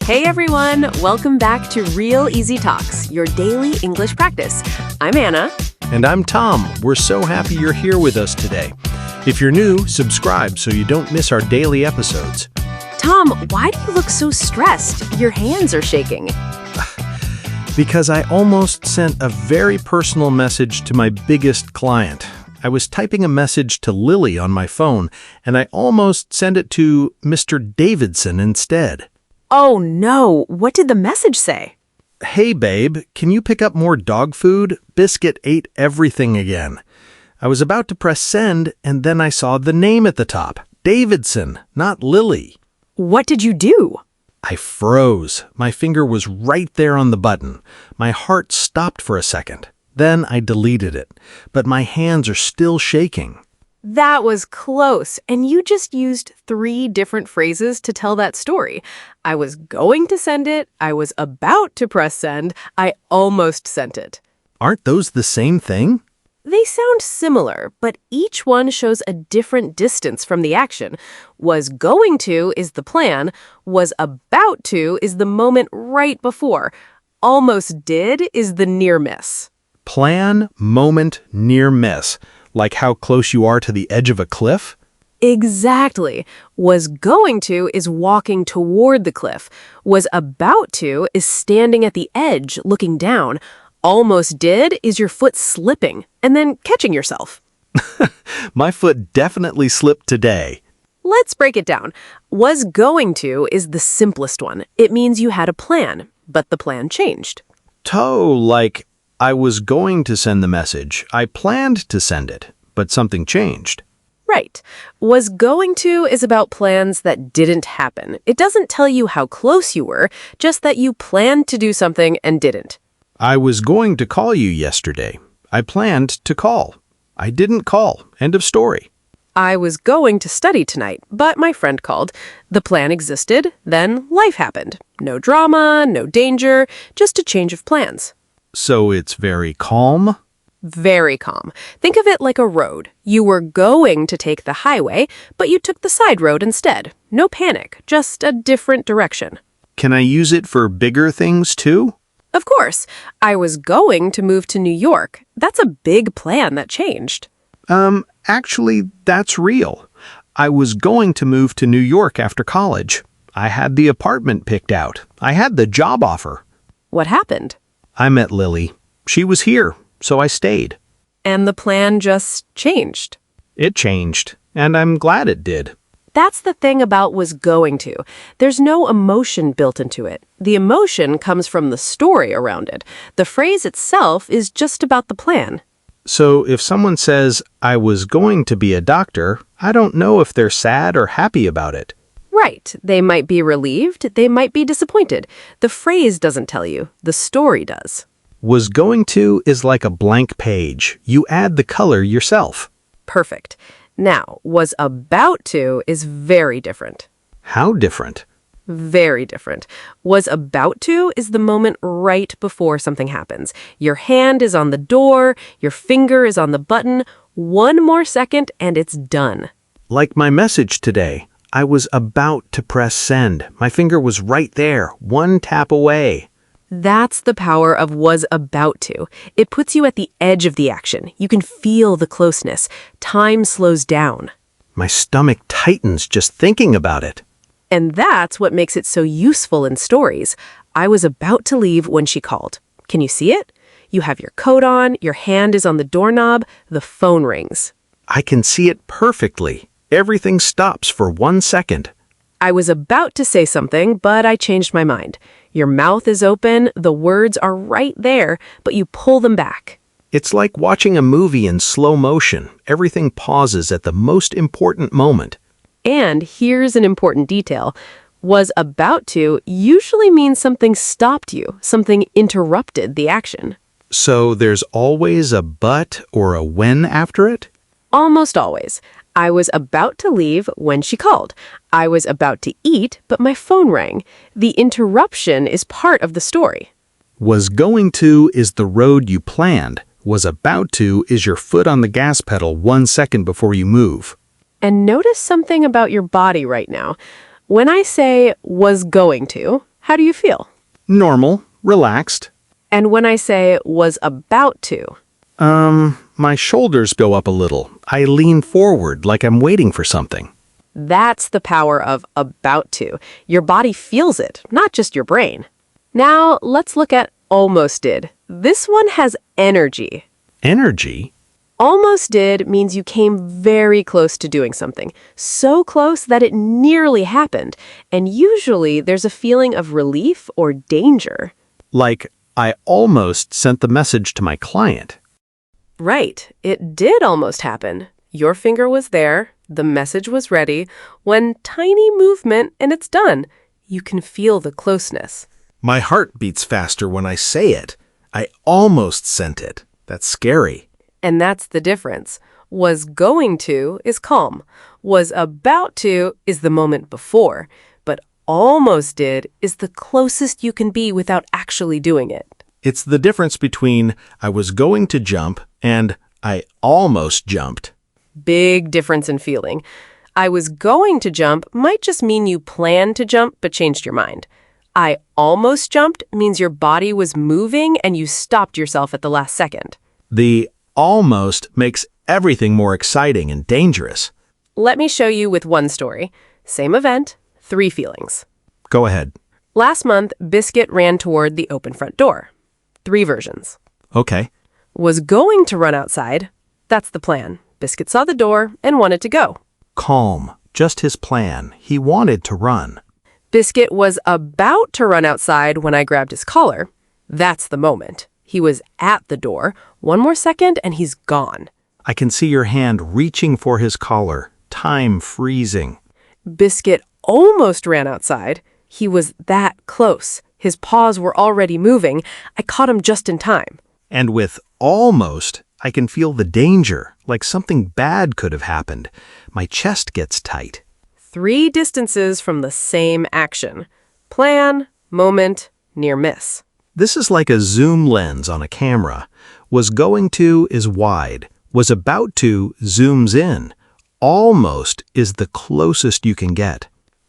Hey everyone, welcome back to Real Easy Talks, your daily English practice. I'm Anna. And I'm Tom. We're so happy you're here with us today. If you're new, subscribe so you don't miss our daily episodes. Tom, why do you look so stressed? Your hands are shaking. Because I almost sent a very personal message to my biggest client. I was typing a message to Lily on my phone, and I almost sent it to Mr. Davidson instead. Oh no, what did the message say? Hey babe, can you pick up more dog food? Biscuit ate everything again. I was about to press send, and then I saw the name at the top. Davidson, not Lily. What did you do? I froze. My finger was right there on the button. My heart stopped for a second. Then I deleted it. But my hands are still shaking. That was close, and you just used 3 different phrases to tell that story. I was going to send it, I was about to press send, I almost sent it. Aren't those the same thing? They sound similar, but each one shows a different distance from the action. Was going to is the plan, was about to is the moment right before, almost did is the near miss. Plan, moment, near miss. Like how close you are to the edge of a cliff? Exactly. Was going to is walking toward the cliff. Was about to is standing at the edge, looking down. Almost did is your foot slipping and then catching yourself. My foot definitely slipped today. Let's break it down. Was going to is the simplest one. It means you had a plan, but the plan changed. Like I was going to send the message. I planned to send it, but something changed. Right. Was going to is about plans that didn't happen. It doesn't tell you how close you were, just that you planned to do something and didn't. I was going to call you yesterday. I planned to call. I didn't call. End of story. I was going to study tonight, but my friend called. The plan existed, then life happened. No drama, no danger, just a change of plans. So it's very calm? Very calm. Think of it like a road. You were going to take the highway, but you took the side road instead. No panic, just a different direction. Can I use it for bigger things too? Of course. I was going to move to New York. That's a big plan that changed. Actually, that's real. I was going to move to New York after college. I had the apartment picked out. I had the job offer. What happened? I met Lily. She was here, so I stayed. And the plan just changed. It changed, and I'm glad it did. That's the thing about was going to. There's no emotion built into it. The emotion comes from the story around it. The phrase itself is just about the plan. So if someone says, I was going to be a doctor, I don't know if they're sad or happy about it. Right. They might be relieved. They might be disappointed. The phrase doesn't tell you. The story does. Was going to is like a blank page. You add the color yourself. Perfect. Now, was about to is very different. How different? Very different. Was about to is the moment right before something happens. Your hand is on the door, your finger is on the button, 1 more second and it's done. Like my message today. I was about to press send. My finger was right there, 1 tap away. That's the power of was about to. It puts you at the edge of the action. You can feel the closeness. Time slows down. My stomach tightens just thinking about it. And that's what makes it so useful in stories. I was about to leave when she called. Can you see it? You have your coat on, your hand is on the doorknob, the phone rings. I can see it perfectly. Everything stops for 1 second. I was about to say something, but I changed my mind. Your mouth is open, the words are right there, but you pull them back. It's like watching a movie in slow motion. Everything pauses at the most important moment. And here's an important detail. Was about to usually means something stopped you, something interrupted the action. So there's always a but or a when after it? Almost always. I was about to leave when she called. I was about to eat, but my phone rang. The interruption is part of the story. Was going to is the road you planned. Was about to is your foot on the gas pedal 1 second before you move. And notice something about your body right now. When I say was going to, How do you feel? Normal, relaxed. And when I say was about to, My shoulders go up a little. I lean forward like I'm waiting for something. that's the power of about to. Your body feels it, not just your brain. Now, let's look at almost did. This one has energy. Energy? Almost did means you came very close to doing something, so close that it nearly happened, and usually there's a feeling of relief or danger. Like, I almost sent the message to my client. Right, it did almost happen. Your finger was there, the message was ready, one tiny movement and it's done. You can feel the closeness. My heart beats faster when I say it. I almost sent it. That's scary. And that's the difference. Was going to is calm. Was about to is the moment before. But almost did is the closest you can be without actually doing it. It's the difference between I was going to jump and I almost jumped. Big difference in feeling. I was going to jump might just mean you planned to jump but changed your mind. I almost jumped means your body was moving and you stopped yourself at the last second. The almost makes everything more exciting and dangerous. Let me show you with one story. Same event, 3 feelings. Go ahead. Last month, Biscuit ran toward the open front door. 3 versions. Okay. Was going to run outside. That's the plan. Biscuit saw the door and wanted to go. Calm. Just his plan. He wanted to run. Biscuit was about to run outside when I grabbed his collar. That's the moment. He was at the door. 1 more second and he's gone. I can see your hand reaching for his collar. Time freezing. Biscuit almost ran outside. He was that close. His paws were already moving. I caught him just in time. And with almost, I can feel the danger, like something bad could have happened. My chest gets tight. 3 distances from the same action. Plan, moment, near miss. This is like a zoom lens on a camera. Was going to is wide. Was about to zooms in. Almost is the closest you can get.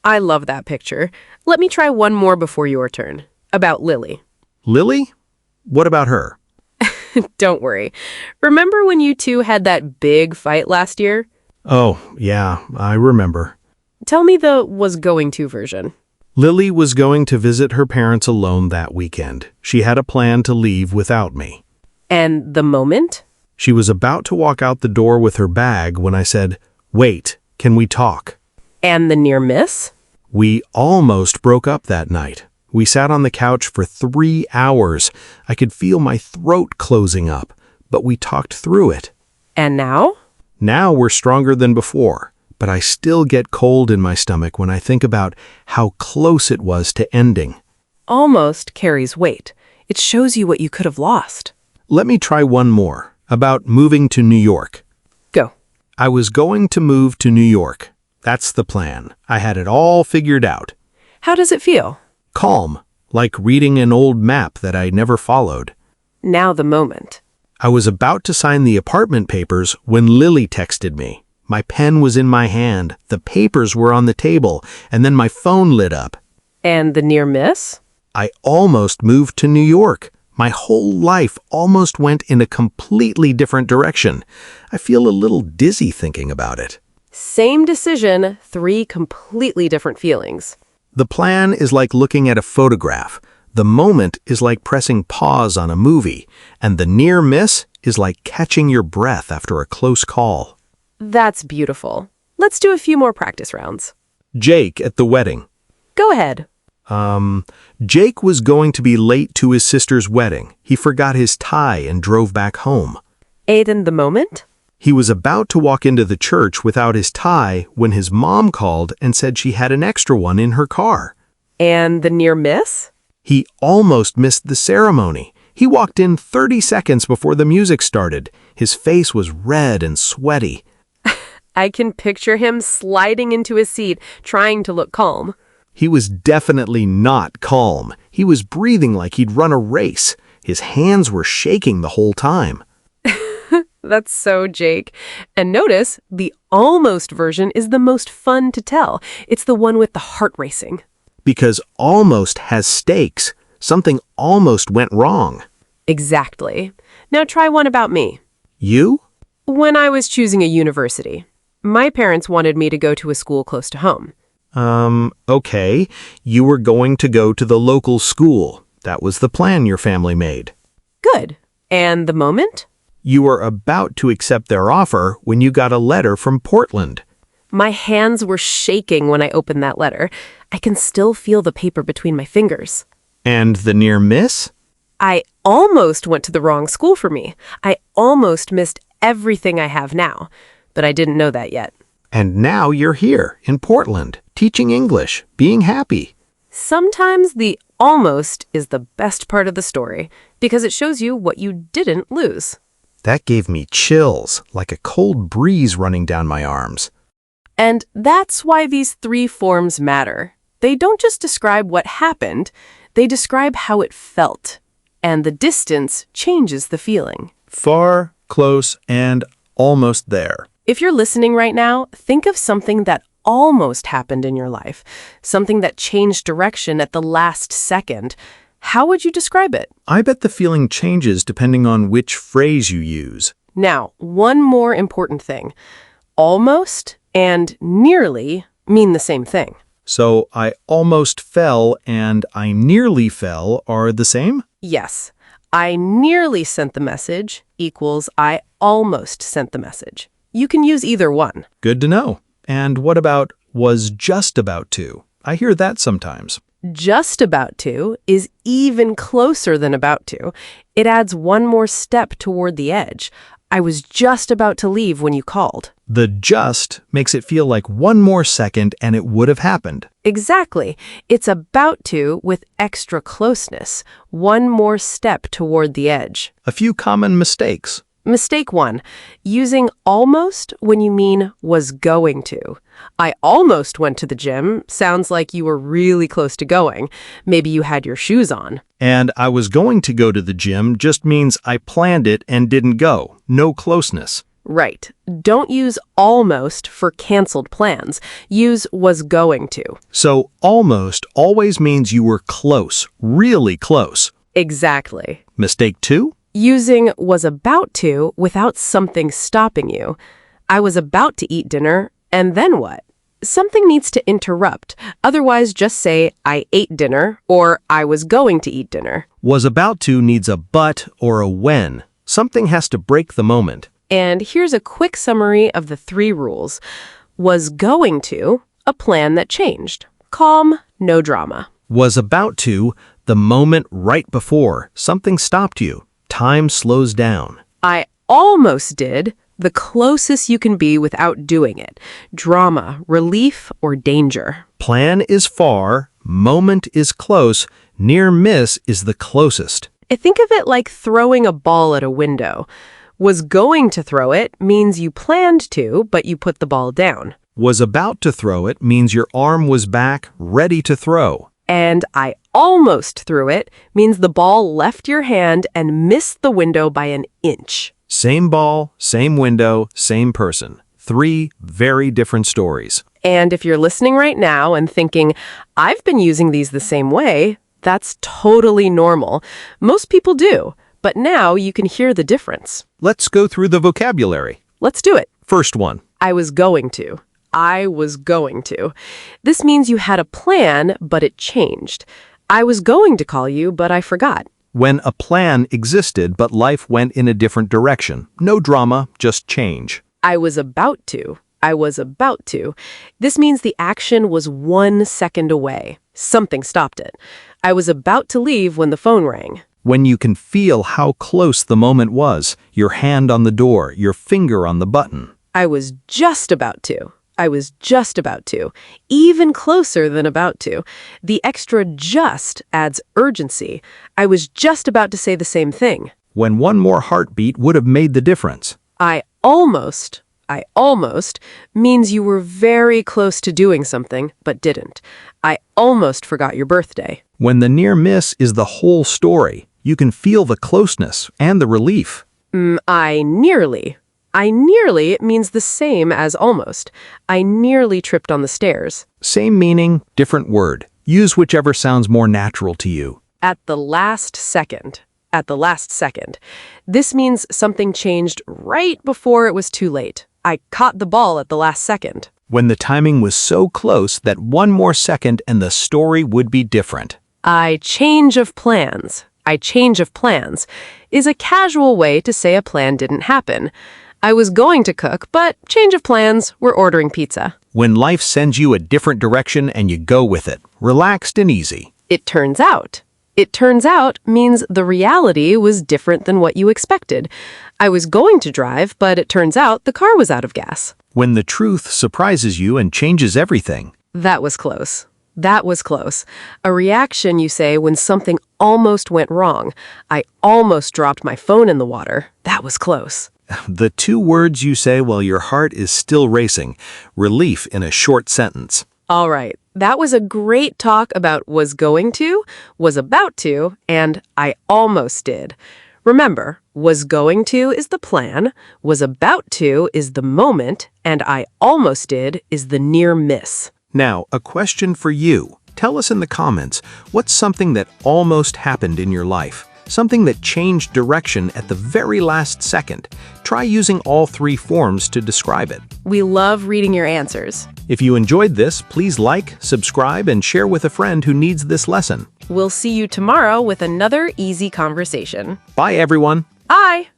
I love that picture. Let me try one more before your turn. About Lily. Lily? What about her? Don't worry. Remember when you two had that big fight last year? Oh, yeah, I remember. Tell me the was going to version. Lily was going to visit her parents alone that weekend. She had a plan to leave without me. And the moment? She was about to walk out the door with her bag when I said, "Wait, can we talk?" And the near miss? We almost broke up that night. We sat on the couch for 3 hours. I could feel my throat closing up, but we talked through it. And now? Now we're stronger than before, but I still get cold in my stomach when I think about how close it was to ending. Almost carries weight. It shows you what you could have lost. Let me try one more, about moving to New York. Go. I was going to move to New York. That's the plan. I had it all figured out. How does it feel? Calm, like reading an old map that I never followed. Now the moment. I was about to sign the apartment papers when Lily texted me. My pen was in my hand, the papers were on the table, and then my phone lit up. And the near miss? I almost moved to New York. My whole life almost went in a completely different direction. I feel a little dizzy thinking about it. Same decision, 3 completely different feelings. The plan is like looking at a photograph. The moment is like pressing pause on a movie. And the near miss is like catching your breath after a close call. That's beautiful. Let's do a few more practice rounds. Jake at the wedding. Go ahead. Jake was going to be late to his sister's wedding. He forgot his tie and drove back home. Aiden, the moment? He was about to walk into the church without his tie when his mom called and said she had an extra one in her car. And the near miss? He almost missed the ceremony. He walked in 30 seconds before the music started. His face was red and sweaty. I can picture him sliding into his seat, trying to look calm. He was definitely not calm. He was breathing like he'd run a race. His hands were shaking the whole time. That's so Jake. And notice, the almost version is the most fun to tell. It's the one with the heart racing. Because almost has stakes. Something almost went wrong. Exactly. Now try one about me. You? When I was choosing a university, my parents wanted me to go to a school close to home. Okay. You were going to go to the local school. That was the plan your family made. Good. And the moment? You were about to accept their offer when you got a letter from Portland. My hands were shaking when I opened that letter. I can still feel the paper between my fingers. And the near miss? I almost went to the wrong school for me. I almost missed everything I have now, but I didn't know that yet. And now you're here, in Portland, teaching English, being happy. Sometimes the almost is the best part of the story because it shows you what you didn't lose. That gave me chills, like a cold breeze running down my arms. And that's why these three forms matter. They don't just describe what happened, they describe how it felt. And the distance changes the feeling. Far, close, and almost there. If you're listening right now, think of something that almost happened in your life, something that changed direction at the last second. How would you describe it? I bet the feeling changes depending on which phrase you use. Now, one more important thing. Almost and nearly mean the same thing. So I almost fell and I nearly fell are the same? Yes, I nearly sent the message equals I almost sent the message. You can use either one. Good to know. And what about was just about to? I hear that sometimes. Just about to is even closer than about to. It adds one more step toward the edge. I was just about to leave when you called. The just makes it feel like one more second and it would have happened. Exactly. It's about to with extra closeness. One more step toward the edge. A few common mistakes. Mistake 1. Using almost when you mean was going to. I almost went to the gym sounds like you were really close to going. Maybe you had your shoes on. And I was going to go to the gym just means I planned it and didn't go. No closeness. Right. Don't use almost for canceled plans. Use was going to. So almost always means you were close, really close. Exactly. Mistake 2? Using was about to without something stopping you. I was about to eat dinner, and then what? Something needs to interrupt. Otherwise, just say, I ate dinner, or I was going to eat dinner. Was about to needs a but or a when. Something has to break the moment. And here's a quick summary of the 3 rules. Was going to, a plan that changed. Calm, no drama. Was about to, the moment right before. Something stopped you. Time slows down. I almost did, the closest you can be without doing it. Drama, relief, or danger. Plan is far, moment is close, near miss is the closest. I think of it like throwing a ball at a window. Was going to throw it means you planned to, but you put the ball down. Was about to throw it means your arm was back, ready to throw. And I almost threw it means the ball left your hand and missed the window by an inch. Same ball, same window, same person. 3 very different stories. And if you're listening right now and thinking, I've been using these the same way, that's totally normal. Most people do, but now you can hear the difference. Let's go through the vocabulary. Let's do it. First one. I was going to. I was going to. This means you had a plan, but it changed. I was going to call you, but I forgot. When a plan existed, but life went in a different direction. No drama, just change. I was about to. I was about to. This means the action was 1 second away. Something stopped it. I was about to leave when the phone rang. When you can feel how close the moment was, your hand on the door, your finger on the button. I was just about to. I was just about to. Even closer than about to. The extra just adds urgency. I was just about to say the same thing. When one more heartbeat would have made the difference. I almost means you were very close to doing something, but didn't. I almost forgot your birthday. When the near miss is the whole story, you can feel the closeness and the relief. I nearly means the same as almost. I nearly tripped on the stairs. Same meaning, different word. Use whichever sounds more natural to you. At the last second. At the last second. This means something changed right before it was too late. I caught the ball at the last second. When the timing was so close that one more second and the story would be different. I change of plans is a casual way to say a plan didn't happen. I was going to cook, but change of plans, we're ordering pizza. When life sends you a different direction and you go with it, relaxed and easy. It turns out. It turns out means the reality was different than what you expected. I was going to drive, but it turns out the car was out of gas. When the truth surprises you and changes everything. That was close. That was close. A reaction you say when something almost went wrong. I almost dropped my phone in the water. That was close. The two words you say while your heart is still racing. Relief in a short sentence. All right. That was a great talk about was going to, was about to, and I almost did. Remember, was going to is the plan, was about to is the moment, and I almost did is the near miss. Now, a question for you. Tell us in the comments, what's something that almost happened in your life? Something that changed direction at the very last second. Try using all three forms to describe it. We love reading your answers. If you enjoyed this, please like, subscribe, and share with a friend who needs this lesson. We'll see you tomorrow with another easy conversation. Bye, everyone. Bye!